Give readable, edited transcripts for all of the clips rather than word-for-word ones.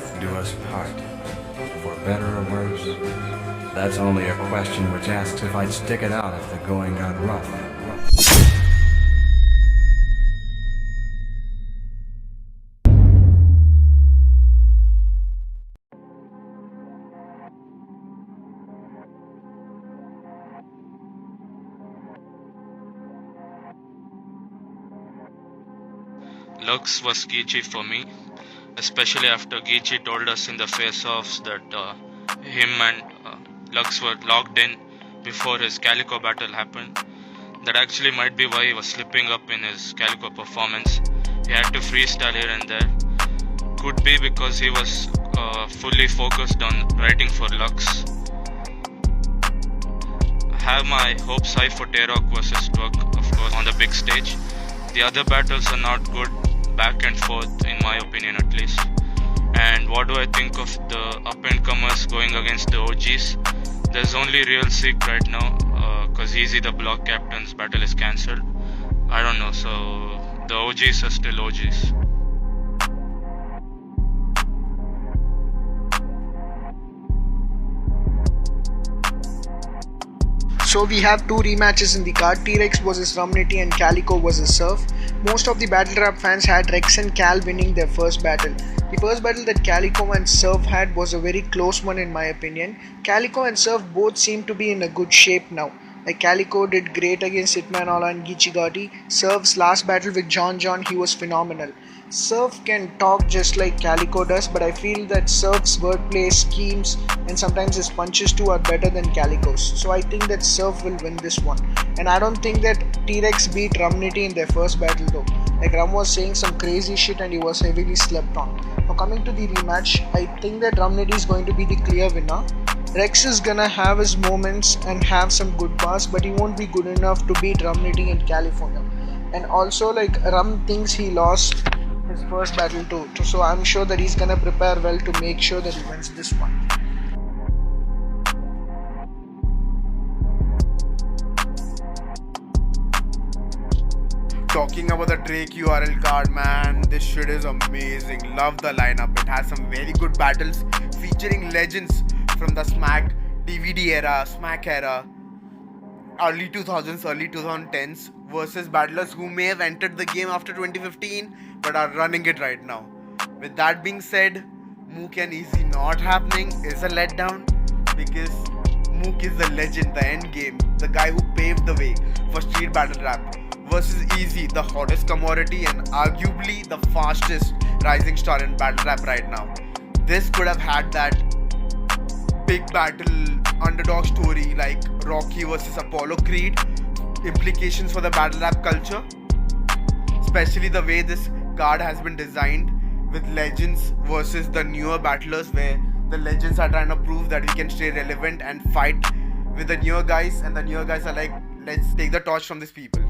death do us part. For better or worse, that's only a question which asks if I'd stick it out if the going got rough. Lux was Geechee for me, especially after Geechee told us in the face-offs that him and Lux were locked in before his Calico battle happened. That actually might be why he was slipping up in his Calico performance. He had to freestyle here and there. Could be because he was fully focused on writing for Lux. I have my hopes high for T-Rock versus Twerk, of course, on the big stage. The other battles are not good back and forth, in my opinion at least. And what do I think of the up-and-comers going against the OGs? There's only Real Seek right now, cause Easy the block captain's battle is cancelled. I don't know, so the OGs are still OGs. So we have two rematches in the card, T-Rex vs Rumnity and Calico vs Surf. Most of the battle rap fans had Rex and Cal winning their first battle. The first battle that Calico and Surf had was a very close one in my opinion. Calico and Surf both seem to be in a good shape now. Like Calico did great against Hitman Ola and Geechee Gotti. Surf's last battle with John, he was phenomenal. Surf can talk just like Calico does, but I feel that Surf's wordplay, schemes, and sometimes his punches too are better than Calico's. So I think that Surf will win this one. And I don't think that T-Rex beat Rumnity in their first battle though. Like Rum was saying some crazy shit and he was heavily slept on. Now coming to the rematch, I think that Rumnity is going to be the clear winner. Rex is gonna have his moments and have some good bars, but he won't be good enough to beat Rumnity in California. And also like Rum thinks he lost his first battle too, so I'm sure that he's gonna prepare well to make sure that he wins this one. Talking about the Drake URL card, man, this shit is amazing. Love the lineup. It has some very good battles featuring legends from the Smack DVD era, Smack era, early 2000s, early 2010s versus battlers who may have entered the game after 2015 but are running it right now. With that being said, Mook and Easy not happening is a letdown because Mook is the legend, the end game, the guy who paved the way for street battle rap versus Easy, the hottest commodity and arguably the fastest rising star in battle rap right now. This could have had that big battle underdog story like Rocky versus Apollo Creed, implications for the battle rap culture, especially the way this card has been designed with legends versus the newer battlers, where the legends are trying to prove that we can stay relevant and fight with the newer guys, and the newer guys are like, let's take the torch from these people.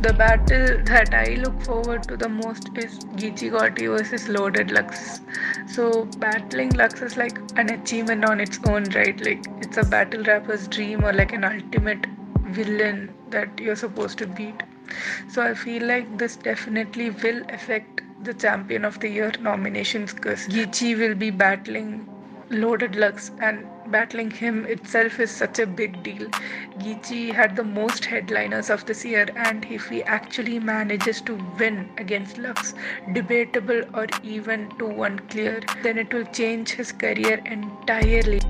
The battle that I look forward to the most is Geechee Gotti versus Loaded Lux. So battling Lux is like an achievement on its own, right? Like it's a battle rapper's dream or like an ultimate villain that you're supposed to beat. So I feel like this definitely will affect the Champion of the Year nominations because Geechee will be battling Loaded Lux, and battling him itself is such a big deal. Geechee had the most headliners of this year, and if he actually manages to win against Lux, debatable or even 2-1 clear, then it will change his career entirely.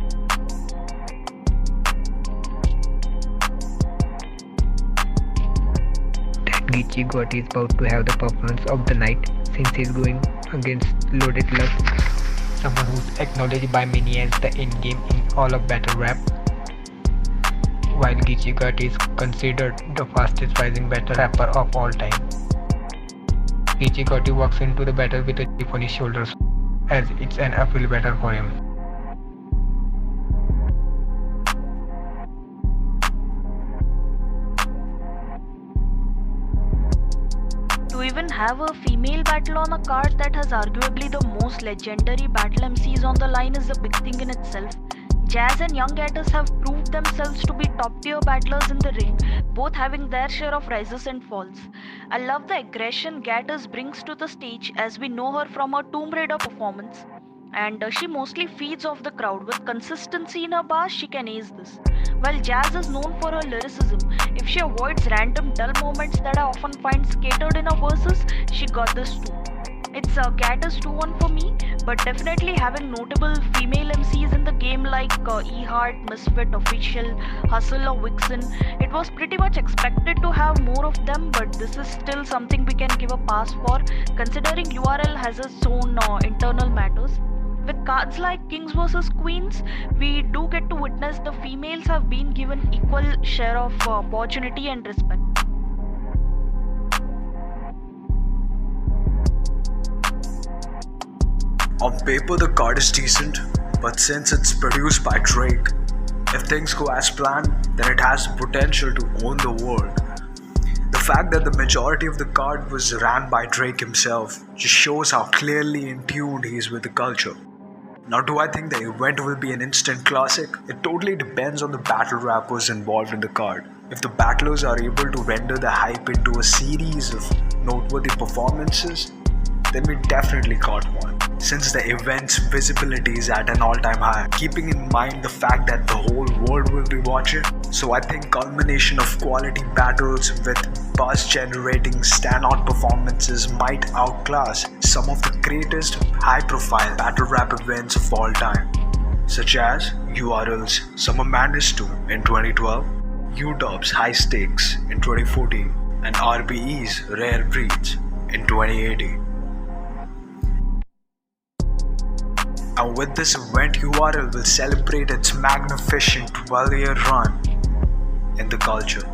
That Geechee Gotti is about to have the performance of the night since he's going against Loaded Lux, someone who's acknowledged by many as the endgame in all of battle rap, while Geechee Gotti is considered the fastest rising battle rapper of all time. Geechee Gotti walks into the battle with a chip on his shoulders, as it's an uphill battle for him. To even have a female battle on a card that has arguably the most legendary battle MCs on the line is a big thing in itself. Jazz and Young Gators have proved themselves to be top tier battlers in the ring, both having their share of rises and falls. I love the aggression Gators brings to the stage as we know her from her Tomb Raider performance. And she mostly feeds off the crowd. With consistency in her bars, she can ace this. While Jazz is known for her lyricism, if she avoids random dull moments that I often find scattered in her verses, she got this too. It's Gators 2-1 for me, but definitely having notable female MCs in the game like E-Heart, Misfit, Official, Hustle or Vixen, it was pretty much expected to have more of them, but this is still something we can give a pass for, considering URL has its own internal matters. With cards like Kings vs Queens, we do get to witness the females have been given equal share of opportunity and respect. On paper, the card is decent, but since it's produced by Drake, if things go as planned, then it has the potential to own the world. The fact that the majority of the card was ran by Drake himself just shows how clearly in tune he is with the culture. Now, do I think the event will be an instant classic? It totally depends on the battle rappers involved in the card. If the battlers are able to render the hype into a series of noteworthy performances, then we definitely caught one. Since the event's visibility is at an all-time high, keeping in mind the fact that the whole world will be watching, so I think culmination of quality battles with buzz-generating standout performances might outclass some of the greatest high-profile battle rap events of all time, such as URL's Summer Madness 2 in 2012, UDub's High Stakes in 2014, and RBE's Rare Breeds in 2018. And with this event, URL will celebrate its magnificent 12-year run in the culture.